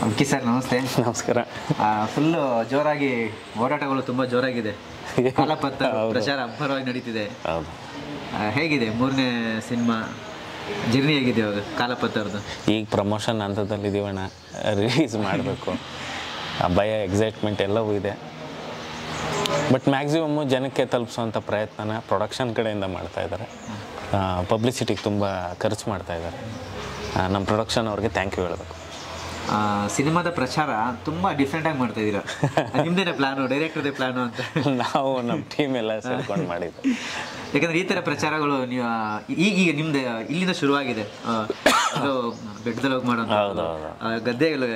Okay sir, ನಮಸ್ತೆ. ನಮಸ್ಕಾರ. Full ಜೋರಾಗಿ ಓಡಾಟಗಳು ತುಂಬ ಜೋರಾಗಿದೆ. ಕಾಲಪತ್ರ ಪ್ರಚಾರ ಅಬ್ಬರವಾಗಿ ನಡೀತಿದೆ. ಹೌದು. ಹೇಗಿದೆ ಮೂರನೇ ಸಿನಿಮಾ ಜರ್ನಿ? ಹೇಗಿದೆ ಇವಾಗ ಕಾಲಪತ್ರದ್ದು? ಈಗ ಪ್ರಮೋಷನ್ ಹಂತದಲ್ಲಿದ್ದೀವಣ್ಣ, ರಿಲೀಸ್ ಮಾಡಬೇಕು. ಆ ಭಯ, ಎಕ್ಸೈಟ್ಮೆಂಟ್ ಎಲ್ಲವೂ ಇದೆ. ಬಟ್ ಮ್ಯಾಕ್ಸಿಮಮ್ಮು ಜನಕ್ಕೆ ತಲುಪಿಸೋವಂಥ ಪ್ರಯತ್ನನ ಪ್ರೊಡಕ್ಷನ್ ಕಡೆಯಿಂದ ಮಾಡ್ತಾಯಿದ್ದಾರೆ. ಪಬ್ಲಿಸಿಟಿಗೆ ತುಂಬ ಖರ್ಚು ಮಾಡ್ತಾಯಿದ್ದಾರೆ. ನಮ್ಮ ಪ್ರೊಡಕ್ಷನ್ ಅವ್ರಿಗೆ ಥ್ಯಾಂಕ್ ಯು ಹೇಳಬೇಕು. ಸಿನಿಮಾದ ಪ್ರಚಾರ ತುಂಬ ಡಿಫ್ರೆಂಟಾಗಿ ಮಾಡ್ತಾ ಇದ್ದೀರಾ. ನಿಮ್ದೇನೆ ಪ್ಲಾನು, ಡೈರೆಕ್ಟರ್ದೇ ಪ್ಲಾನು ಅಂತ? ನಾವು ನಮ್ಮ ಟೀಮ್ ಎಲ್ಲ ಸೇರ್ಕೊಂಡು ಮಾಡಿದ್ದು. ಯಾಕಂದರೆ ಈ ಥರ ಪ್ರಚಾರಗಳು ನೀವು ಈಗ ನಿಮ್ದು ಇಲ್ಲಿಂದ ಶುರುವಾಗಿದೆ. ಬೆಟ್ಟದಲ್ಲಿ ಹೋಗಿ ಮಾಡೋ ಗದ್ದೆಗಳು,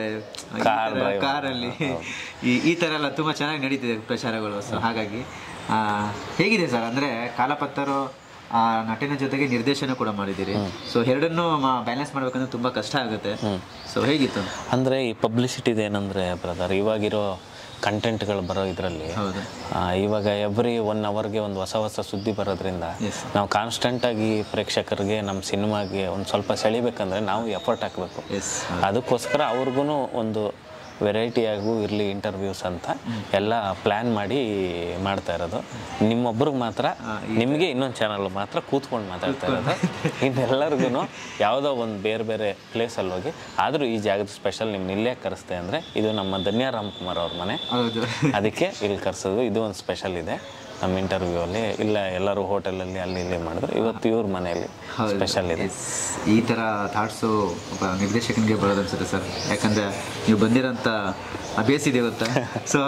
ಕಾರಲ್ಲಿ, ಈ ಥರ ಎಲ್ಲ ತುಂಬ ಚೆನ್ನಾಗಿ ನಡೀತಿದೆ ಪ್ರಚಾರಗಳು. ಸೊ ಹಾಗಾಗಿ ಹೇಗಿದೆ ಸರ್? ಅಂದರೆ ಕಾಲಪತ್ತರು ನಟನ ಜೊತೆಗೆ ನಿರ್ದೇಶನ ಕೂಡ ಮಾಡಿದ್ದೀರಿ. ಸೊ ಎರಡನ್ನೂ ಬ್ಯಾಲೆನ್ಸ್ ಮಾಡ್ಬೇಕಂದ್ರೆ ತುಂಬ ಕಷ್ಟ ಆಗುತ್ತೆ. ಸೊ ಹೇಗಿತ್ತು? ಅಂದರೆ ಈ ಪಬ್ಲಿಸಿಟಿದು ಏನಂದರೆ ಬ್ರದರ್, ಇವಾಗಿರೋ ಕಂಟೆಂಟ್ಗಳು ಬರೋ ಇದರಲ್ಲಿ ಇವಾಗ ಎವ್ರಿ 1 ಅವರ್ಗೆ ಒಂದು ಹೊಸ ಸುದ್ದಿ ಬರೋದ್ರಿಂದ ನಾವು ಕಾನ್ಸ್ಟೆಂಟಾಗಿ ಪ್ರೇಕ್ಷಕರಿಗೆ ನಮ್ಮ ಸಿನಿಮಾಗೆ ಒಂದು ಸ್ವಲ್ಪ ಸೆಳಿಬೇಕಂದ್ರೆ ನಾವು ಎಫರ್ಟ್ ಹಾಕಬೇಕು. ಅದಕ್ಕೋಸ್ಕರ ಅವ್ರಿಗೂ ಒಂದು ವೆರೈಟಿಯಾಗೂ ಇರಲಿ ಇಂಟರ್ವ್ಯೂಸ್ ಅಂತ ಎಲ್ಲ ಪ್ಲ್ಯಾನ್ ಮಾಡಿ ಮಾಡ್ತಾ ಇರೋದು. ನಿಮ್ಮೊಬ್ರಿಗೆ ಮಾತ್ರ, ನಿಮಗೆ ಇನ್ನೊಂದು ಚಾನಲ್ ಮಾತ್ರ ಕೂತ್ಕೊಂಡು ಮಾತಾಡ್ತಾ ಇರೋದು. ಇನ್ನೆಲ್ಲರಿಗೂ ಯಾವುದೋ ಒಂದು ಬೇರೆ ಬೇರೆ ಪ್ಲೇಸಲ್ಲಿ ಹೋಗಿ, ಆದರೂ ಈ ಜಾಗದ ಸ್ಪೆಷಲ್ ನಿಮ್ಮನ್ನ ಇಲ್ಲೇ ಕರೆಸ್ತೆ ಅಂದರೆ ಇದು ನಮ್ಮ ಧನ್ಯ ರಾಮ್ಕುಮಾರ್ ಅವ್ರ ಮನೆ, ಅದಕ್ಕೆ ಇಲ್ಲಿ ಕರೆಸೋದು. ಇದು ಒಂದು ಸ್ಪೆಷಲ್ ಇದೆ ನಮ್ಮ ಇಂಟರ್ವ್ಯೂ ಅಲ್ಲಿ. ಇಲ್ಲ ಎಲ್ಲರೂ ಹೋಟೆಲಲ್ಲಿ ಅಲ್ಲಿ ಇಲ್ಲಿ ಮಾಡಿದ್ರು, ಇವತ್ತು ಇವ್ರ ಮನೆಯಲ್ಲಿ ಸ್ಪೆಷಲ್ ಇದೆ. ಈ ಥರ ಥಾಟ್ಸು ಒಬ್ಬ ನಿರ್ದೇಶಕನಿಗೆ ಬರೋದು ಅನ್ಸುತ್ತೆ ಸರ್. ಯಾಕಂದರೆ ನೀವು ಬಂದಿರೋಂಥ ಅಭ್ಯಾಸ ಇದೆ ಗೊತ್ತಾ. ಸೊ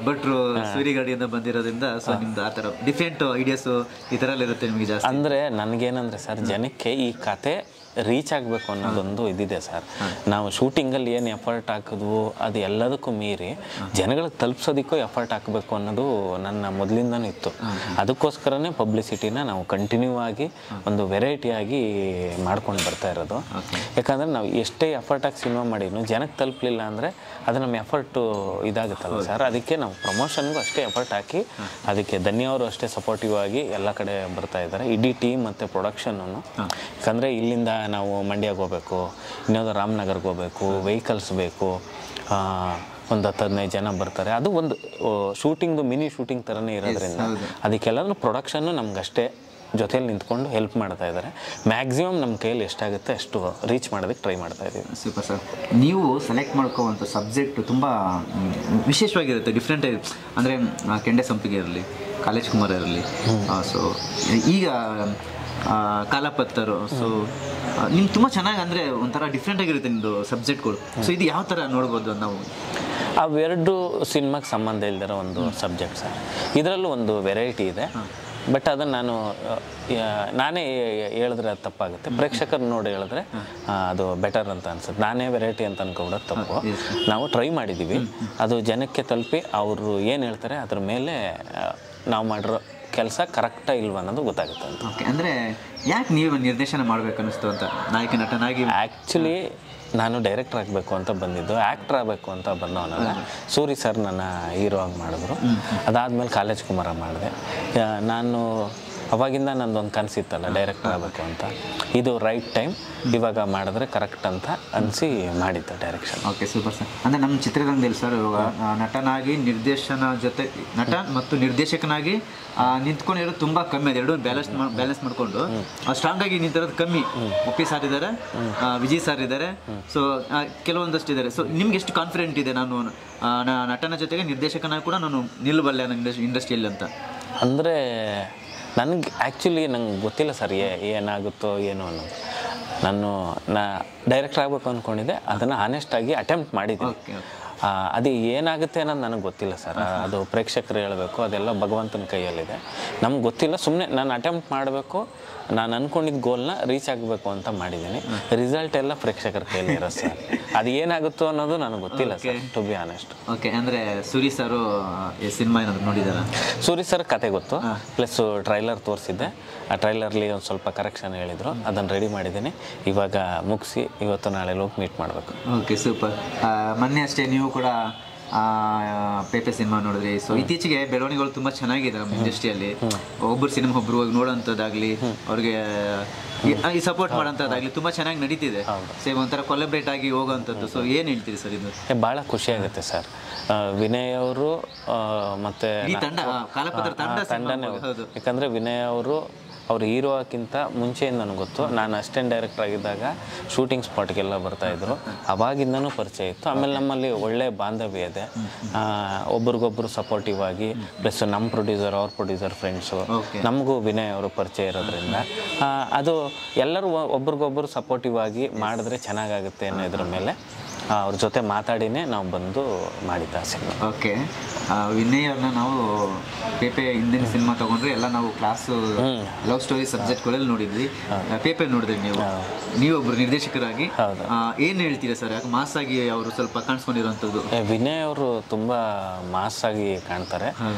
ಭಟ್ರು ಸೂರಿಗಾಡಿಯಿಂದ ಬಂದಿರೋದ್ರಿಂದ ಸೊ ನಿಮ್ದು ಆ ಥರ ಡಿಫ್ರೆಂಟ್ ಐಡಿಯಾಸು ಈ ಥರ ಎಲ್ಲ ಇರುತ್ತೆ ನಿಮಗೆ ಜಾಸ್ತಿ. ಅಂದರೆ ನನಗೇನಂದರೆ ಸರ್, ಜನಕ್ಕೆ ಈ ಕತೆ ರೀಚ್ ಆಗಬೇಕು ಅನ್ನೋದೊಂದು ಇದಿದೆ ಸರ್. ನಾವು ಶೂಟಿಂಗಲ್ಲಿ ಏನು ಎಫರ್ಟ್ ಹಾಕಿದ್ವು ಅದು ಎಲ್ಲದಕ್ಕೂ ಮೀರಿ ಜನಗಳಿಗೆ ತಲುಪಿಸೋದಕ್ಕೂ ಎಫರ್ಟ್ ಹಾಕಬೇಕು ಅನ್ನೋದು ನನ್ನ ಮೊದಲಿಂದನೂ ಇತ್ತು. ಅದಕ್ಕೋಸ್ಕರನೇ ಪಬ್ಲಿಸಿಟಿನ ನಾವು ಕಂಟಿನ್ಯೂ ಆಗಿ ಒಂದು ವೆರೈಟಿಯಾಗಿ ಮಾಡ್ಕೊಂಡು ಬರ್ತಾ ಇರೋದು. ಯಾಕಂದರೆ ನಾವು ಎಷ್ಟೇ ಎಫರ್ಟ್ ಹಾಕಿ ಸಿನಿಮಾ ಮಾಡಿದ್ನು ಜನಕ್ಕೆ ತಲುಪಲಿಲ್ಲ ಅಂದರೆ ಅದು ನಮ್ಮ ಎಫರ್ಟು ಇದಾಗುತ್ತಲ್ಲ ಸರ್. ಅದಕ್ಕೆ ನಾವು ಪ್ರಮೋಷನ್ಗೂ ಅಷ್ಟೇ ಎಫರ್ಟ್ ಹಾಕಿ, ಅದಕ್ಕೆ ಧನ್ಯವರು ಅಷ್ಟೇ ಸಪೋರ್ಟಿವ್ ಆಗಿ ಎಲ್ಲ ಕಡೆ ಬರ್ತಾ ಇದ್ದಾರೆ, ಇಡೀ ಟೀಮ್ ಮತ್ತು ಪ್ರೊಡಕ್ಷನ್ನು. ಯಾಕಂದರೆ ಇಲ್ಲಿಂದ ನಾವು ಮಂಡ್ಯಕ್ಕೆ ಹೋಗಬೇಕು, ಇನ್ನೊಂದು ರಾಮನಗರ್ಗೆ ಹೋಗಬೇಕು, ವೆಹಿಕಲ್ಸ್ ಬೇಕು, ಒಂದು 10-15 ಜನ ಬರ್ತಾರೆ. ಅದು ಒಂದು ಶೂಟಿಂಗ್ದು ಮಿನಿ ಶೂಟಿಂಗ್ ಥರನೇ ಇರೋದ್ರಿಂದ ಅದಕ್ಕೆಲ್ಲರೂ ಪ್ರೊಡಕ್ಷನ್ನು ನಮಗಷ್ಟೇ ಜೊತೆಯಲ್ಲಿ ನಿಂತ್ಕೊಂಡು ಹೆಲ್ಪ್ ಮಾಡ್ತಾ ಇದ್ದಾರೆ. ಮ್ಯಾಕ್ಸಿಮಮ್ ನಮ್ಮ ಕೈಯಲ್ಲಿ ಎಷ್ಟಾಗುತ್ತೆ ಅಷ್ಟು ರೀಚ್ ಮಾಡೋದಕ್ಕೆ ಟ್ರೈ ಮಾಡ್ತಾ ಇದ್ದೀವಿ. Super sir. ನೀವು ಸೆಲೆಕ್ಟ್ ಮಾಡ್ಕೋವಂಥ ಸಬ್ಜೆಕ್ಟ್ ತುಂಬ ವಿಶೇಷವಾಗಿರುತ್ತೆ, ಡಿಫ್ರೆಂಟ್. ಅಂದರೆ ಕೆಂಡೆ ಸಂಪಿಗೆ ಇರಲಿ, ಕಾಲೇಜ್ ಕುಮಾರ್ ಇರಲಿ, ಸೊ ಈಗ ಕಾಲಪತ್ತರು. ಸೊ ನಿಮ್ಗೆ ತುಂಬ ಚೆನ್ನಾಗಿ, ಅಂದರೆ ಒಂಥರ ಡಿಫ್ರೆಂಟಾಗಿರುತ್ತೆ ನಿಮ್ಮದು ಸಬ್ಜೆಕ್ಟ್ಗಳು. ಸೊ ಇದು ಯಾವ ಥರ ನೋಡ್ಬೋದು ನಾವು? ಅವೆರಡು ಸಿನಿಮಾಗೆ ಸಂಬಂಧ ಇಲ್ದಿರೋ ಒಂದು ಸಬ್ಜೆಕ್ಟ್ ಸರ್. ಇದರಲ್ಲೂ ಒಂದು ವೆರೈಟಿ ಇದೆ, ಬಟ್ ಅದನ್ನು ನಾನೇ ಹೇಳಿದ್ರೆ ಅದು ತಪ್ಪಾಗುತ್ತೆ. ಪ್ರೇಕ್ಷಕರು ನೋಡಿ ಹೇಳಿದ್ರೆ ಅದು ಬೆಟರ್ ಅಂತ ಅನ್ಸುತ್ತೆ. ನಾನೇ ವೆರೈಟಿ ಅಂತ ಅನ್ಕೊಬಿಡೋದು ತಪ್ಪು. ನಾವು ಟ್ರೈ ಮಾಡಿದ್ದೀವಿ, ಅದು ಜನಕ್ಕೆ ತಲುಪಿ ಅವರು ಏನು ಹೇಳ್ತಾರೆ ಅದ್ರ ಮೇಲೆ ನಾವು ಮಾಡಿರೋ ಕೆಲಸ ಕರೆಕ್ಟಾ ಇಲ್ವ ಅನ್ನೋದು ಗೊತ್ತಾಗುತ್ತೆ ಅಂತ. ಓಕೆ. ಅಂದರೆ ಯಾಕೆ ನೀವು ನಿರ್ದೇಶನ ಮಾಡಬೇಕು ಅನ್ನಿಸ್ತು ಅಂತ? ನಾಯಕ ನಟನಾಗಿ ಆ್ಯಕ್ಚುಲಿ ನಾನು ಡೈರೆಕ್ಟರ್ ಆಗಬೇಕು ಅಂತ ಬಂದಿದ್ದು, ಆ್ಯಕ್ಟ್ರ್ ಆಗಬೇಕು ಅಂತ ಬಂದವನಲ್ಲ. ಸೂರಿ ಸರ್ ನನ್ನ ಹೀರೋ ಆಗಿ ಮಾಡಿದ್ರು. ಅದಾದಮೇಲೆ ಕಾಲೇಜ್ ಕುಮಾರ ಮಾಡಿದೆ. ನಾನು ಅವಾಗಿಂದ ನಂದೊಂದು ಕನಸಿತ್ತಲ್ಲ ಡೈರೆಕ್ಟರ್ ಆಗಬೇಕು ಅಂತ. ಇದು ರೈಟ್ ಟೈಮ್, ಇವಾಗ ಮಾಡಿದ್ರೆ ಕರೆಕ್ಟ್ ಅಂತ ಅನಿಸಿ ಮಾಡಿದ್ದೆ ಡೈರೆಕ್ಷನ್. Okay, super sir. ಅಂದರೆ ನಮ್ಮ ಚಿತ್ರರಂಗದಲ್ಲಿ ಸರ್ ಇವಾಗ ನಟನಾಗಿ ನಿರ್ದೇಶನ ಜೊತೆ ನಟ ಮತ್ತು ನಿರ್ದೇಶಕನಾಗಿ ನಿಂತ್ಕೊಂಡಿರೋದು ತುಂಬ ಕಮ್ಮಿ. ಅದು ಎರಡೂ ಬ್ಯಾಲೆನ್ಸ್ ಮಾಡಿಕೊಂಡು ಸ್ಟ್ರಾಂಗಾಗಿ ನಿಂತಿರೋದು ಕಮ್ಮಿ. ಒಪ್ಪಿ ಸಾರ್ ಇದ್ದಾರೆ, ವಿಜಯ್ ಸರ್ ಇದ್ದಾರೆ, ಸೊ ಕೆಲವೊಂದಷ್ಟು ಇದ್ದಾರೆ. ಸೊ ನಿಮ್ಗೆ ಎಷ್ಟು ಕಾನ್ಫಿಡೆಂಟ್ ಇದೆ ನಾನು ನಟನ ಜೊತೆಗೆ ನಿರ್ದೇಶಕನಾಗಿ ಕೂಡ ನಾನು ನಿಲ್ಲಬಲ್ಲೆ ಇಂಡಸ್ಟ್ರಿಯಲ್ಲಿ ಅಂತ? ಅಂದರೆ ನನಗೆ ಆ್ಯಕ್ಚುಲಿ ನಂಗೆ ಗೊತ್ತಿಲ್ಲ ಸರ್ ಏನಾಗುತ್ತೋ ಏನೋ ಅನ್ನೋದು. ನಾನು ಡೈರೆಕ್ಟರ್ ಆಗಬೇಕು ಅಂದ್ಕೊಂಡಿದ್ದೆ, ಅದನ್ನು ಆನೆಸ್ಟಾಗಿ ಅಟೆಂಪ್ಟ್ ಮಾಡಿದ್ದೀನಿ. ಅದು ಏನಾಗುತ್ತೆ ಅನ್ನೋದು ನನಗೆ ಗೊತ್ತಿಲ್ಲ ಸರ್. ಅದು ಪ್ರೇಕ್ಷಕರು ಹೇಳಬೇಕು, ಅದೆಲ್ಲ ಭಗವಂತನ ಕೈಯಲ್ಲಿದೆ, ನಮ್ಗೆ ಗೊತ್ತಿಲ್ಲ. ಸುಮ್ಮನೆ ನಾನು ಅಟೆಂಪ್ಟ್ ಮಾಡಬೇಕು, ನಾನು ಅಂದ್ಕೊಂಡಿದ್ದ ಗೋಲ್ನ ರೀಚ್ ಆಗಬೇಕು ಅಂತ ಮಾಡಿದ್ದೀನಿ. ರಿಸಲ್ಟ್ ಎಲ್ಲ ಪ್ರೇಕ್ಷಕರ ಕೈಯಲ್ಲಿ ಇರೋ ಸರ್. ಅದು ಏನಾಗುತ್ತೋ ಅನ್ನೋದು ನನಗೆ ಗೊತ್ತಿಲ್ಲ sir, to be honest. Okay. ಅಂದರೆ ಸೂರಿ ಸರು ಸಿನಿಮಾ ಏನಾದ್ರು ನೋಡಿದಾರ? ಸೂರಿ ಸರ್ ಕತೆ ಗೊತ್ತು, ಪ್ಲಸ್ ಟ್ರೈಲರ್ ತೋರಿಸಿದ್ದೆ. ಆ ಟ್ರೈಲರ್ಲಿ ಒಂದು ಸ್ವಲ್ಪ ಕರೆಕ್ಷನ್ ಹೇಳಿದರು, ಅದನ್ನು ರೆಡಿ ಮಾಡಿದ್ದೀನಿ. ಇವಾಗ ಮುಗಿಸಿ ಇವತ್ತು ನಾಳೆ ಹೋಗಿ ಮೀಟ್ ಮಾಡಬೇಕು. Okay, super. ಮೊನ್ನೆ ಅಷ್ಟೇ ನೀವು ಕೂಡ ಪೇಪೆ ಸಿನಿಮಾ ನೋಡಿದ್ರಿ. ಸೊ ಇತ್ತೀಚೆಗೆ ಬೆಳವಣಿಗೆಗಳು ತುಂಬಾ ಚೆನ್ನಾಗಿದೆ ನಮ್ಮ ಇಂಡಸ್ಟ್ರಿಯಲ್ಲಿ. ಒಬ್ಬರು ಸಿನಿಮಾ ಒಬ್ರು ಹೋಗಿ ನೋಡೋಂಥದ್ದಾಗ್ಲಿ, ಅವ್ರಿಗೆ ಈ ಸಪೋರ್ಟ್ ಮಾಡೋಂಥದ್ದಾಗ್ಲಿ ತುಂಬಾ ಚೆನ್ನಾಗಿ ನಡೀತಿದೆ. ಸೇಮ್ ಒಂಥರ ಕೊಲೆಬ್ರೇಟ್ ಆಗಿ ಹೋಗೋವಂಥದ್ದು. ಸೊ ಏನು ಹೇಳ್ತೀರಿ ಸರ್ ಇದು? ಭಾಳ ಖುಷಿ ಆಗುತ್ತೆ ಸರ್. ವಿನಯ್ ಅವರು ಮತ್ತೆ ತಂಡನೇ, ಯಾಕಂದರೆ ವಿನಯ್ ಅವರು ಹೀರೋ ಹಾಕಿಂತ ಮುಂಚೆಯಿಂದ ನನಗೆ ಗೊತ್ತು. ನಾನು ಅಸಿಸ್ಟೆಂಟ್ ಡೈರೆಕ್ಟರ್ ಆಗಿದ್ದಾಗ ಶೂಟಿಂಗ್ ಸ್ಪಾಟ್ಗೆಲ್ಲ ಬರ್ತಾಯಿದ್ರು, ಅವಾಗಿಂದನೂ ಪರಿಚಯ ಇತ್ತು. ಆಮೇಲೆ ನಮ್ಮಲ್ಲಿ ಒಳ್ಳೆ ಬಾಂಧವ್ಯ ಇದೆ, ಒಬ್ರಿಗೊಬ್ರು ಸಪೋರ್ಟಿವ್ ಆಗಿ. ಪ್ಲಸ್ ನಮ್ಮ ಪ್ರೊಡ್ಯೂಸರ್, ಅವ್ರ ಪ್ರೊಡ್ಯೂಸರ್ ಫ್ರೆಂಡ್ಸು, ನಮಗೂ ವಿನಯ್ ಅವರು ಪರಿಚಯ ಇರೋದ್ರಿಂದ ಅದು ಎಲ್ಲರೂ ಒಬ್ರಿಗೊಬ್ಬರು ಸಪೋರ್ಟಿವ್ ಆಗಿ ಮಾಡಿದ್ರೆ ಚೆನ್ನಾಗಾಗುತ್ತೆ ಅನ್ನೋ ಇದ್ರ ಮೇಲೆ ಅವ್ರ ಜೊತೆ ಮಾತಾಡಿನೇ ನಾವು ಬಂದು ಮಾಡಿದ್ದ ಸಿನಿಮಾ. ಓಕೆ, ವಿನಯ್ ಅವ್ರನ್ನ ನಾವು ಪೇಪೆ ಹಿಂದಿನ ಸಿನಿಮಾ ತಗೊಂಡ್ರೆ ಎಲ್ಲ ನಾವು ಕ್ಲಾಸು ಲವ್ ಸ್ಟೋರಿ ಸಬ್ಜೆಕ್ಟ್ಗಳಲ್ಲಿ ನೋಡಿದ್ವಿ. ಪೇಪೆ ನೋಡಿದ್ರಿ ನೀವೊಬ್ರು ನಿರ್ದೇಶಕರಾಗಿ ಏನು ಹೇಳ್ತೀರಾ ಸರ್? ಯಾಕೆ ಮಾಸ್ ಆಗಿ ಅವರು ಸ್ವಲ್ಪ ಕಾಣಿಸ್ಕೊಂಡಿರೋಂಥದ್ದು? ವಿನಯ್ ಅವರು ತುಂಬ ಮಾಸ್ ಆಗಿ ಕಾಣ್ತಾರೆ.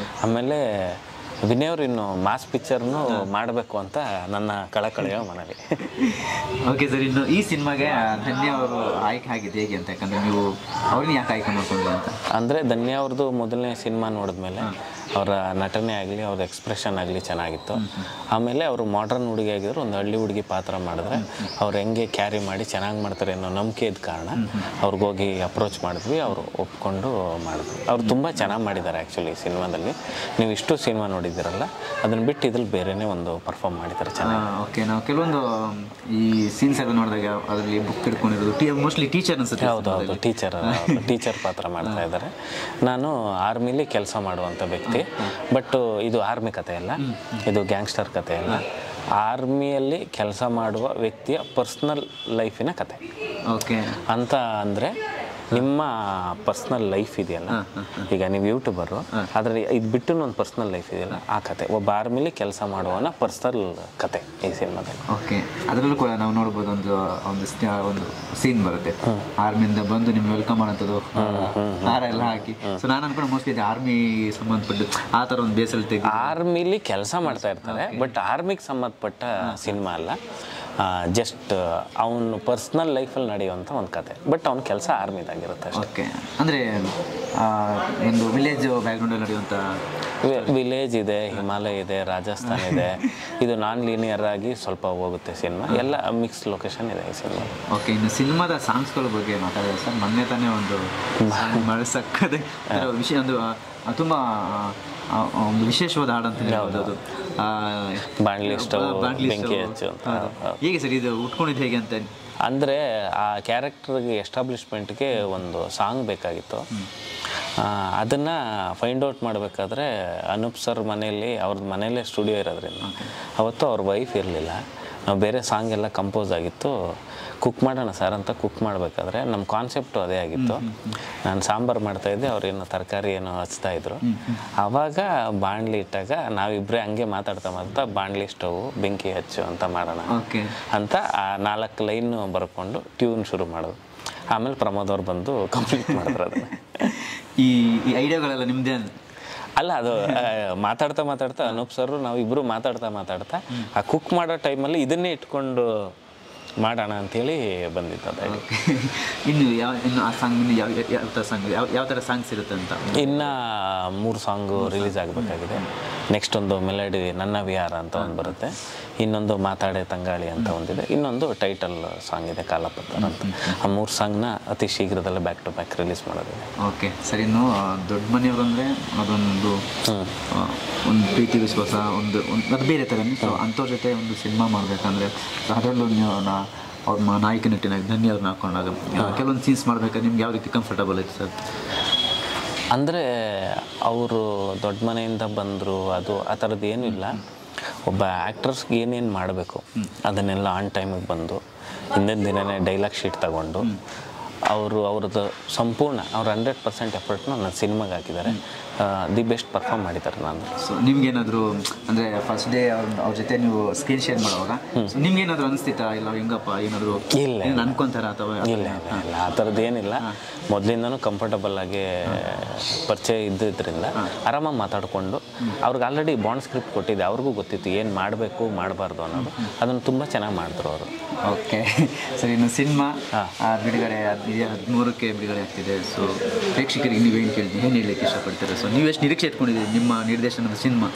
ಆಮೇಲೆ ವಿನಯ್ ಅವರು ಇನ್ನು ಮಾಸ್ ಪಿಕ್ಚರ್ನು ಮಾಡಬೇಕು ಅಂತ ನನ್ನ ಕಳಕಳಿಯ ಮನವಿ. ಓಕೆ ಸರ್, ಇನ್ನು ಈ ಸಿನಿಮಾಗೆ ಧನ್ಯ ಅವರು ಆಯ್ಕೆ ಆಗಿದೆ ಹೇಗೆ ಅಂತ? ಯಾಕಂದರೆ ನೀವು ಅವ್ರನ್ನ ಯಾಕೆ ಆಯ್ಕೆ ಮಾಡ್ಕೊಂಡ್ರಿ ಅಂತ? ಅಂದರೆ ಧನ್ಯ ಅವ್ರದ್ದು ಮೊದಲನೇ ಸಿನಿಮಾ ನೋಡಿದ್ಮೇಲೆ ಅವರ ನಟನೆ ಆಗಲಿ, ಅವ್ರ ಎಕ್ಸ್ಪ್ರೆಷನ್ ಆಗಲಿ ಚೆನ್ನಾಗಿತ್ತು. ಆಮೇಲೆ ಅವರು ಮಾಡ್ರನ್ ಹುಡುಗಿ ಆಗಿದ್ರು, ಒಂದು ಹಳ್ಳಿ ಹುಡುಗಿ ಪಾತ್ರ ಮಾಡಿದ್ರೆ ಅವ್ರು ಹೆಂಗೆ ಕ್ಯಾರಿ ಮಾಡಿ ಚೆನ್ನಾಗಿ ಮಾಡ್ತಾರೆ ಅನ್ನೋ ನಂಬಿಕೆ ಇದ್ದ ಕಾರಣ ಅವ್ರಿಗೋಗಿ ಅಪ್ರೋಚ್ ಮಾಡಿದ್ವಿ. ಅವರು ಒಪ್ಕೊಂಡು ಮಾಡಿದ್ವಿ. ಅವ್ರು ತುಂಬ ಚೆನ್ನಾಗಿ ಮಾಡಿದ್ದಾರೆ ಆ್ಯಕ್ಚುಲಿ ಸಿನಿಮಾದಲ್ಲಿ. ನೀವು ಇಷ್ಟು ಸಿನಿಮಾ ನೋಡಿದ್ದೀರಲ್ಲ, ಅದನ್ನು ಬಿಟ್ಟು ಇದ್ರಲ್ಲಿ ಬೇರೆನೇ ಒಂದು ಪರ್ಫಾರ್ಮ್ ಮಾಡಿದ್ದಾರೆ ಚೆನ್ನಾಗಿ. ಓಕೆ, ನಾವು ಕೆಲವೊಂದು ಈ ಸೀನ್ಸ್ ಎಲ್ಲ ನೋಡಿದಾಗ ಅದರಲ್ಲಿ ಬುಕ್ ಹಿಡ್ಕೊಂಡಿರೋದು ಮೋಸ್ಟ್ಲಿ ಟೀಚರ್ ಅನ್ಸುತ್ತೆ. ಹೌದು, ಟೀಚರ್ ಪಾತ್ರ ಮಾಡ್ತಾ ಇದ್ದಾರೆ. ನಾನು ಆರ್ಮಿಲಿ ಕೆಲಸ ಮಾಡುವಂಥ ವ್ಯಕ್ತಿ. ಬಟ್ ಇದು ಆರ್ಮಿ ಕತೆ ಅಲ್ಲ, ಇದು ಗ್ಯಾಂಗ್ಸ್ಟರ್ ಕತೆ ಅಲ್ಲ. ಆರ್ಮಿಯಲ್ಲಿ ಕೆಲಸ ಮಾಡುವ ವ್ಯಕ್ತಿಯ ಪರ್ಸ್ನಲ್ ಲೈಫಿನ ಕತೆ. ಓಕೆ ಅಂತ ಅಂದರೆ ನಿಮ್ಮ ಪರ್ಸ್ನಲ್ ಲೈಫ್ ಇದೆಯಲ್ಲ, ಈಗ ನೀವು ಯೂಟ್ಯೂಬರು, ಆದರೆ ಇದು ಬಿಟ್ಟು ಒಂದು ಪರ್ಸ್ನಲ್ ಲೈಫ್ ಇದೆಯಲ್ಲ, ಆ ಕತೆ. ಒಬ್ಬ ಆರ್ಮಿಲಿ ಕೆಲಸ ಮಾಡುವನ ಪರ್ಸ್ನಲ್ ಕತೆ ಈ ಸಿನಿಮಾದಲ್ಲಿ. ಓಕೆ, ಅದರಲ್ಲೂ ಕೂಡ ನಾವು ನೋಡ್ಬೋದು ಒಂದು ಸೀನ್ ಬರುತ್ತೆ, ಆರ್ಮಿಯಿಂದ ಬಂದು ನಿಮ್ಗೆ ವೆಲ್ಕಮ್ ಮಾಡೋಂಥದ್ದು, ಹಾರ ಎಲ್ಲ ಹಾಕಿ. ಸೊ ನಾನು ಅನ್ಕೊಂಡು ಮೋಸ್ಟ್ಲಿ ಇದು ಆರ್ಮಿ ಸಂಬಂಧಪಟ್ಟು ಆ ಥರ ಒಂದು ಬೇಸಲ್ಲಿ ತೆಗೆದು ಆರ್ಮಿಲಿ ಕೆಲಸ ಮಾಡ್ತಾ ಇರ್ತಾರೆ. ಬಟ್ ಆರ್ಮಿಗೆ ಸಂಬಂಧಪಟ್ಟ ಸಿನಿಮಾ ಅಲ್ಲ, ಜಸ್ಟ್ ಅವನು ಪರ್ಸ್ನಲ್ ಲೈಫಲ್ಲಿ ನಡೆಯುವಂಥ ಒಂದು ಕತೆ. ಬಟ್ ಅವ್ನ ಕೆಲಸ ಆರ್ಮಿದಾಗಿರುತ್ತೆ. ಓಕೆ, ಅಂದರೆ ಒಂದು ವಿಲೇಜ್ ಬ್ಯಾಕ್ಗ್ರೌಂಡಲ್ಲಿ ನಡೆಯುವಂಥ ವಿಲೇಜ್ ಇದೆ, ಹಿಮಾಲಯ ಇದೆ, ರಾಜಸ್ಥಾನ ಇದೆ. ಇದು ನಾನ್ ಲೀನಿಯರ್ ಆಗಿ ಸ್ವಲ್ಪ ಹೋಗುತ್ತೆ ಸಿನಿಮಾ, ಎಲ್ಲ ಮಿಕ್ಸ್ ಲೊಕೇಶನ್ ಇದೆ ಈ ಸಿನಿಮಾ. ಓಕೆ, ಇನ್ನು ಸಿನಿಮಾದ ಸಾಂಗ್ಸ್ಗಳ ಬಗ್ಗೆ ಮಾತಾಡಿದ್ರೆ ಸರ್, ಮೊನ್ನೆ ತಾನೇ ಒಂದು ಸಕ್ಕದೆ ವಿಷಯ, ಒಂದು ತುಂಬ ಒಂದು ವಿಶೇಷವಾದ ಹಾಡು ಅಂತ ಹೇಳ್ಬೋದು ಅದು, ಬಾಣ್ಲಿ ಸ್ಟವ್ ಬೆಂಕಿ ಹಚ್ಚು ಅಂತ. ಹೇಗೆ ಸರ್ ಇದು ಉಟ್ಕೊಂಡಿದ್ದು ಹೇಗೆ ಅಂತ? ಅಂದರೆ ಆ ಕ್ಯಾರೆಕ್ಟರ್ಗೆ ಎಸ್ಟಾಬ್ಲಿಷ್ಮೆಂಟ್ಗೆ ಒಂದು ಸಾಂಗ್ ಬೇಕಾಗಿತ್ತು. ಅದನ್ನು ಫೈಂಡ್ ಔಟ್ ಮಾಡಬೇಕಾದ್ರೆ ಅನೂಪ್ ಸರ್ ಮನೆಯಲ್ಲಿ, ಅವ್ರದ್ದು ಮನೆಯಲ್ಲೇ ಸ್ಟುಡಿಯೋ ಇರೋದ್ರಿಂದ ಅವತ್ತು ಅವ್ರ ವೈಫ್ ಇರಲಿಲ್ಲ. ನಾವು ಬೇರೆ ಸಾಂಗ್ ಎಲ್ಲ ಕಂಪೋಸ್ ಆಗಿತ್ತು. ಕುಕ್ ಮಾಡೋಣ ಸರ್ ಅಂತ ಕುಕ್ ಮಾಡಬೇಕಾದ್ರೆ ನಮ್ಮ ಕಾನ್ಸೆಪ್ಟು ಅದೇ ಆಗಿತ್ತು. ನಾನು ಸಾಂಬಾರು ಮಾಡ್ತಾಯಿದ್ದೆ, ಅವ್ರೇನೋ ತರಕಾರಿ ಏನೋ ಹಚ್ತಾಯಿದ್ರು. ಆವಾಗ ಬಾಣಲಿ ಇಟ್ಟಾಗ ನಾವಿಬ್ಬರೇ ಹಂಗೆ ಮಾತಾಡ್ತಾ ಬಾಣಲಿ ಸ್ಟವ್ ಬೆಂಕಿ ಹಚ್ಚು ಅಂತ ಮಾಡೋಣ ಅಂತ ಆ 4 ಲೈನು ಬರ್ಕೊಂಡು ಟ್ಯೂನ್ ಶುರು ಮಾಡೋದು. ಆಮೇಲೆ ಪ್ರಮೋದ್ ಅವ್ರು ಬಂದು ಕಂಪ್ಲೀಟ್ ಮಾಡಿದ್ರು ಅದನ್ನು. ಈ ಐಡಿಯಾಗಳೆಲ್ಲ ನಿಮ್ಮದೇ ಅಲ್ಲ, ಅದು ಮಾತಾಡ್ತಾ ಅನೂಪ್ ಸರ್ ನಾವಿಬ್ಬರು ಮಾತಾಡ್ತಾ ಆ ಕುಕ್ ಮಾಡೋ ಟೈಮಲ್ಲಿ ಇದನ್ನೇ ಇಟ್ಕೊಂಡು ಮಾಡೋಣ ಅಂಥೇಳಿ ಬಂದಿತ್ತು ಅದು. ಇನ್ನು ಆ ಸಾಂಗ್ ಯಾವ ಥರ ಸಾಂಗ್ಸ್ ಇರುತ್ತೆ ಅಂತ? ಇನ್ನು 3 ಸಾಂಗು ರಿಲೀಸ್ ಆಗಬೇಕಾಗಿದೆ. ನೆಕ್ಸ್ಟ್ ಒಂದು ಮೆಲಡಿ ನನ್ನ ವಿಹಾರ ಅಂತ ಒಂದು ಬರುತ್ತೆ, ಇನ್ನೊಂದು ಮಾತಾಡೆ ತಂಗಾಳಿ ಅಂತ ಒಂದಿದೆ, ಇನ್ನೊಂದು ಟೈಟಲ್ ಸಾಂಗ್ ಇದೆ ಕಾಲಪತ್ರ ಅಂತ. ಆ 3 ಸಾಂಗ್ನ ಅತಿ ಶೀಘ್ರದಲ್ಲೇ ಬ್ಯಾಕ್ ಟು ಬ್ಯಾಕ್ ರಿಲೀಸ್ ಮಾಡೋದಿದೆ. ಓಕೆ ಸರ್, ಇನ್ನು ದೊಡ್ಡ ಮನೆಯವರು ಅಂದರೆ ಅದೊಂದು ಪ್ರೀತಿ ವಿಶ್ವಾಸ ಒಂದು ಅದು ಬೇರೆ ಥರ. ಸೊ ಅಂಥವ್ರ ಜೊತೆ ಒಂದು ಸಿನಿಮಾ ಮಾಡಬೇಕಂದ್ರೆ ಅದರಲ್ಲೂ ಅವ್ರ ನಾಯಕ ನಟಿನಾಗಿ ಧನ್ಯವ್ರನ್ನ ಹಾಕೊಂಡಾಗ ಕೆಲವೊಂದು ಸೀನ್ಸ್ ಮಾಡ್ಬೇಕಾದ್ರೆ ನಿಮ್ಗೆ ಯಾವ ರೀತಿ ಕಂಫರ್ಟಬಲ್ ಐತೆ ಸರ್? ಅಂದರೆ ಅವರು ದೊಡ್ಡ ಮನೆಯಿಂದ ಬಂದರು, ಅದು ಆ ಥರದ್ದು ಏನೂ ಇಲ್ಲ. ಒಬ್ಬ ಆ್ಯಕ್ಟರ್ಸ್ಗೆ ಏನೇನು ಮಾಡಬೇಕು ಅದನ್ನೆಲ್ಲ ಆನ್ ಟೈಮಿಗೆ ಬಂದು ಹಿಂದಿನ ದಿನವೇ ಡೈಲಾಗ್ ಶೀಟ್ ತಗೊಂಡು ಅವ್ರದ್ದು ಸಂಪೂರ್ಣ 100% ಎಫರ್ಟ್ನ ನನ್ನ ಸಿನಿಮಾಗೆ ಹಾಕಿದ್ದಾರೆ. ದಿ ಬೆಸ್ಟ್ ಪರ್ಫಾರ್ಮ್ ಮಾಡಿದ್ದಾರೆ ನಾನು. ಸೊ ನಿಮ್ಗೇನಾದರೂ ಅಂದರೆ ಫಸ್ಟ್ ಡೇ ಅವ್ರ ಜೊತೆ ನೀವು ಸ್ಕ್ರೀನ್ ಶೇರ್ ಮಾಡುವಾಗ ಸೊ ನಿಮ್ಗೇನಾದರೂ ಅನಿಸ್ತಿತ್ತಾ ಇಲ್ಲ ಹೆಂಗಪ್ಪ ಏನಾದರೂ ಇಲ್ಲ ಅನ್ಕೊಂತಾರ ಅಥವಾ ಇಲ್ಲ ಆ ಥರದ್ದು ಏನಿಲ್ಲ. ಮೊದಲಿಂದನೂ ಕಂಫರ್ಟಬಲ್ ಆಗಿ ಪರಿಚಯ ಇದ್ದಿದ್ದರಿಂದ ಆರಾಮಾಗಿ ಮಾತಾಡಿಕೊಂಡು ಅವ್ರಿಗೆ ಆಲ್ರೆಡಿ ಬಾಂಡ್ ಸ್ಕ್ರಿಪ್ಟ್ ಕೊಟ್ಟಿದ್ದೆ, ಅವ್ರಿಗೂ ಗೊತ್ತಿತ್ತು ಏನು ಮಾಡಬೇಕು ಮಾಡಬಾರ್ದು ಅನ್ನೋದು. ಅದನ್ನು ತುಂಬ ಚೆನ್ನಾಗಿ ಮಾಡಿದ್ರು ಅವರು. ಓಕೆ ಸರ್, ಇನ್ನು ಸಿನಿಮಾ ಬಿಡುಗಡೆ 13ಕ್ಕೆ ಬಿಡುಗಡೆ ಆಗ್ತಿದೆ. ಸೊ ಪ್ರೇಕ್ಷಕರಿಗೆ ನೀವೇನು ಕೇಳ್ತೀವಿ, ಏನು ಹೇಳಲಿಕ್ಕೆ ಇಷ್ಟಪಡ್ತೀರಾ? ಸೊ ನೀವು ಎಷ್ಟು ನಿರೀಕ್ಷೆ ಇಟ್ಕೊಂಡಿದ್ದೀರಿ ನಿಮ್ಮ ನಿರ್ದೇಶನದ ಸಿನಿಮಾ?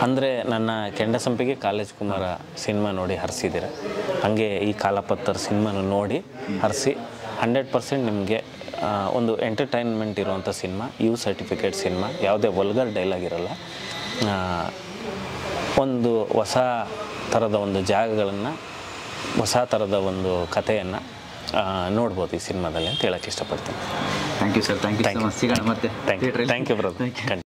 ಅಂದರೆ ನನ್ನ ಕೆಂಡಸಂಪಿಗೆ ಕಾಲೇಜ್ ಕುಮಾರ ಸಿನಿಮಾ ನೋಡಿ ಹರಿಸಿದ್ದೀರ, ಹಾಗೆ ಈ ಕಾಲಪತ್ತರ್ ಸಿನಿಮಾನು ನೋಡಿ ಹರಿಸಿ 100% ನಿಮಗೆ ಒಂದು ಎಂಟರ್ಟೈನ್ಮೆಂಟ್ ಇರುವಂಥ ಸಿನಿಮಾ, ಯು ಸರ್ಟಿಫಿಕೇಟ್ ಸಿನಿಮಾ, ಯಾವುದೇ ವಲ್ಗರ್ ಡೈಲಾಗ್ ಇರಲ್ಲ. ಒಂದು ಹೊಸ ಥರದ ಒಂದು ಜಾಗಗಳನ್ನು, ಹೊಸ ಥರದ ಒಂದು ಕಥೆಯನ್ನು ನೋಡ್ಬೋದು ಈ ಸಿನಿಮಾದಲ್ಲಿ ಅಂತ ಹೇಳೋಕ್ಕೆ ಇಷ್ಟಪಡ್ತೀನಿ. Thank you sir, thank you. ಸಿಗೋಣ ಮತ್ತೆ. Thank you brother.